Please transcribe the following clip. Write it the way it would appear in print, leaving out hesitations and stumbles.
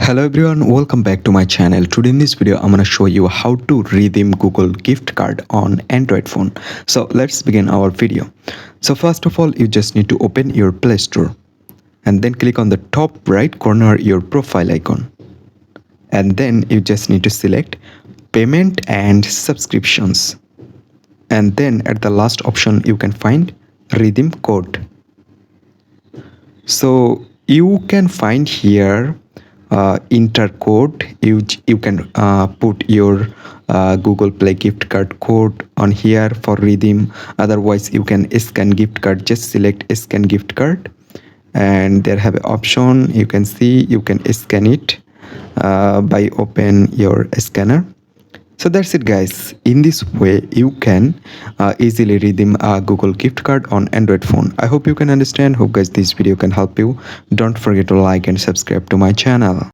Hello everyone, welcome back to my channel. Today in this video, I'm gonna show you how to redeem Google gift card on Android phone. So let's begin our video. So first of all, you just need to open your Play Store and then click on the top right corner your profile icon. And then you just need to select payment and subscriptions. And then at the last option, you can find redeem code. So you can find here enter code. You can put your Google Play gift card code on here for redeem. Otherwise you can scan gift card. Just select scan gift card and there have an option. You can see you can scan it by open your scanner. So that's it guys. In this way you can easily redeem a Google gift card on Android phone. I hope you can understand. Hope guys this video can help you. Don't forget to like and subscribe to my channel.